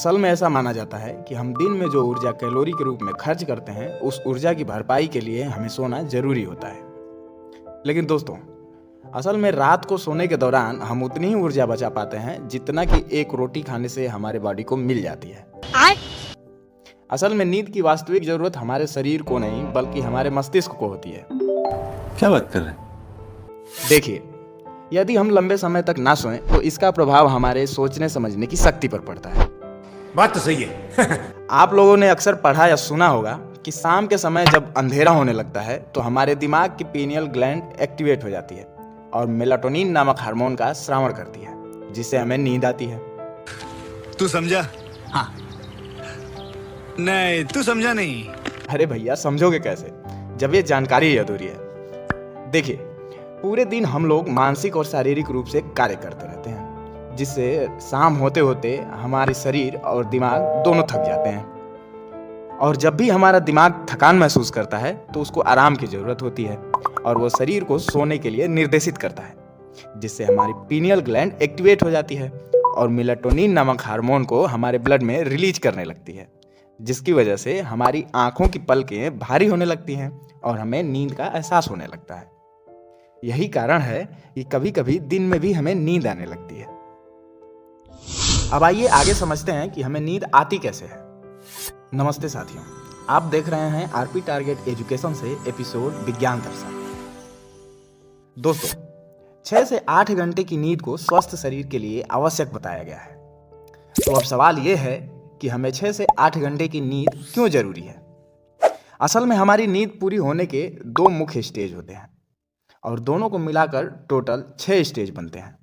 असल में ऐसा माना जाता है कि हम दिन में जो ऊर्जा कैलोरी के रूप में खर्च करते हैं उस ऊर्जा की भरपाई के लिए हमें सोना जरूरी होता है। लेकिन दोस्तों, असल में रात को सोने के दौरान हम उतनी ही ऊर्जा बचा पाते हैं जितना कि एक रोटी खाने से हमारे बॉडी को मिल जाती है। असल में नींद की वास्तविक जरूरत हमारे शरीर को नहीं बल्कि हमारे मस्तिष्क को होती है। क्या बात कर रहे हैं? देखिए, यदि हम लंबे समय तक ना सोएं तो इसका प्रभाव हमारे सोचने समझने की शक्ति पर पड़ता है। बात तो सही है। आप लोगों ने अक्सर पढ़ा या सुना होगा कि शाम के समय जब अंधेरा होने लगता है तो हमारे दिमाग की पीनियल ग्लैंड एक्टिवेट हो जाती है और मेलाटोनिन नामक हार्मोन का स्रावण करती है, जिससे हमें नींद आती है। तू समझा? हाँ। नहीं, तू समझा नहीं। अरे भैया, समझोगे कैसे जब ये जानकारी ही अधूरी है। देखिए, पूरे दिन हम लोग मानसिक और शारीरिक रूप से कार्य करते रहते हैं, जिससे शाम होते होते हमारे शरीर और दिमाग दोनों थक जाते हैं। और जब भी हमारा दिमाग थकान महसूस करता है तो उसको आराम की जरूरत होती है और वो शरीर को सोने के लिए निर्देशित करता है, जिससे हमारी पीनियल ग्लैंड एक्टिवेट हो जाती है और मेलाटोनिन नामक हार्मोन को हमारे ब्लड में रिलीज करने लगती है, जिसकी वजह से हमारी आंखों की पलकें भारी होने लगती हैं और हमें नींद का एहसास होने लगता है। यही कारण है कि कभी कभी दिन में भी हमें नींद आने लगती है। अब आइए आगे समझते हैं कि हमें नींद आती कैसे है। नमस्ते साथियों, आप देख रहे हैं आरपी टारगेट एजुकेशन से एपिसोड विज्ञान दर्शन। दोस्तों, 6 से 8 घंटे की नींद को स्वस्थ शरीर के लिए आवश्यक बताया गया है। तो अब सवाल यह है कि हमें 6 से 8 घंटे की नींद क्यों जरूरी है। असल में हमारी नींद पूरी होने के 2 मुख्य स्टेज होते हैं और दोनों को मिलाकर टोटल 6 स्टेज बनते हैं,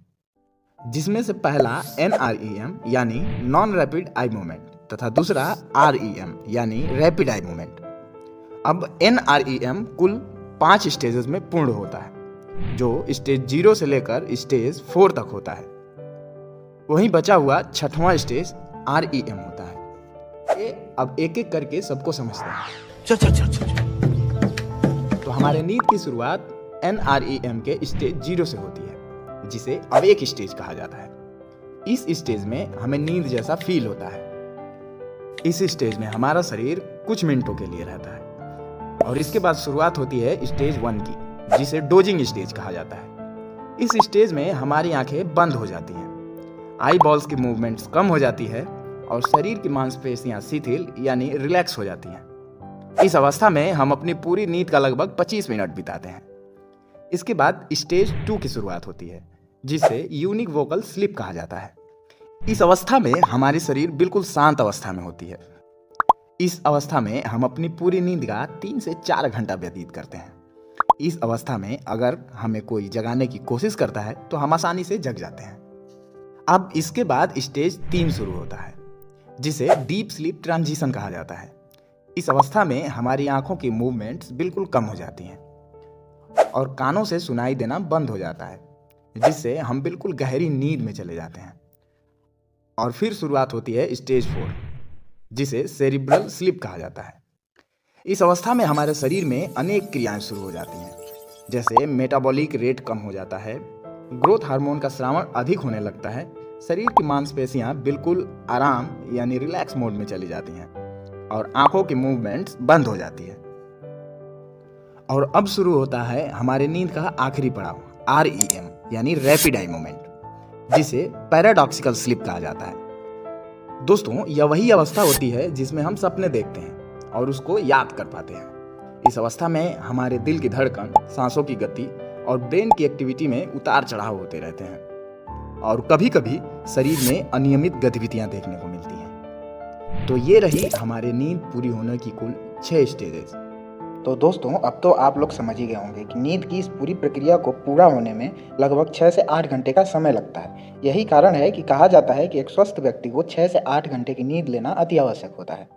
जिसमें से पहला NREM यानी नॉन रैपिड आई मूवमेंट तथा दूसरा REM यानी रैपिड आई मूवमेंट। अब NREM कुल 5 स्टेजेस में पूर्ण होता है, जो स्टेज 0 से लेकर स्टेज 4 तक होता है। वहीं बचा हुआ 6वां स्टेज REM होता है। अब एक एक करके सबको समझते हैं। चल। तो हमारे नींद की शुरुआत NREM के स्टेज 0 से होती है, जिसे अवेक स्टेज कहा जाता है। इस स्टेज में हमें नींद जैसा फील होता है। इस स्टेज में हमारा शरीर कुछ मिनटों के लिए रहता है और इसके बाद शुरुआत होती है स्टेज 1 की, जिसे डोजिंग स्टेज कहा जाता है। इस स्टेज में हमारी आंखें बंद हो जाती हैं, आई बॉल्स की मूवमेंट्स कम हो जाती है और शरीर की मांसपेशियां शिथिल यानी रिलैक्स हो जाती हैं। इस अवस्था में हम अपनी पूरी नींद का लगभग 25 मिनट बिताते हैं। इसके बाद स्टेज 2 की शुरुआत होती है, जिसे यूनिक वोकल स्लीप कहा जाता है। इस अवस्था में हमारी शरीर बिल्कुल शांत अवस्था में होती है। इस अवस्था में हम अपनी पूरी नींद का 3 से 4 घंटा व्यतीत करते हैं। इस अवस्था में अगर हमें कोई जगाने की कोशिश करता है तो हम आसानी से जग जाते हैं। अब इसके बाद स्टेज 3 शुरू होता है, जिसे डीप स्लीप ट्रांजिशन कहा जाता है। इस अवस्था में हमारी आंखों की मूवमेंट्स बिल्कुल कम हो जाती हैं और कानों से सुनाई देना बंद हो जाता है, जिससे हम बिल्कुल गहरी नींद में चले जाते हैं। और फिर शुरुआत होती है स्टेज 4, जिसे सेरिब्रल स्लीप कहा जाता है। इस अवस्था में हमारे शरीर में अनेक क्रियाएं शुरू हो जाती हैं, जैसे मेटाबॉलिक रेट कम हो जाता है, ग्रोथ हार्मोन का स्रावण अधिक होने लगता है, शरीर की मांसपेशियां बिल्कुल आराम यानी रिलैक्स मोड में चली जाती हैं और आंखों की मूवमेंट्स बंद हो जाती है। और अब शुरू होता है हमारे नींद का आखिरी पड़ाव REM यानी रैपिड आई मूवमेंट, जिसे पैराडॉक्सिकल स्लीप कहा जाता है। दोस्तों, यह वही अवस्था होती है जिसमें हम सपने देखते हैं और उसको याद कर पाते हैं। इस अवस्था में हमारे दिल की धड़कन, सांसों की गति और ब्रेन की एक्टिविटी में उतार चढ़ाव होते रहते हैं और कभी कभी शरीर में अनियमित गतिविधियां देखने को मिलती हैं। तो ये रही हमारे नींद पूरी होने की कुल 6 स्टेजेस। तो दोस्तों, अब तो आप लोग समझ ही गए होंगे कि नींद की इस पूरी प्रक्रिया को पूरा होने में लगभग 6 से 8 घंटे का समय लगता है। यही कारण है कि कहा जाता है कि एक स्वस्थ व्यक्ति को 6 से 8 घंटे की नींद लेना अति आवश्यक होता है।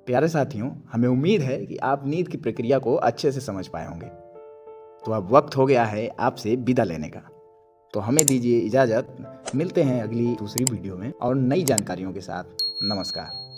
प्यारे साथियों, हमें उम्मीद है कि आप नींद की प्रक्रिया को अच्छे से समझ पाए होंगे। तो अब वक्त हो गया है आपसे विदा लेने का। तो हमें दीजिए इजाज़त। मिलते हैं अगली दूसरी वीडियो में और नई जानकारियों के साथ। नमस्कार।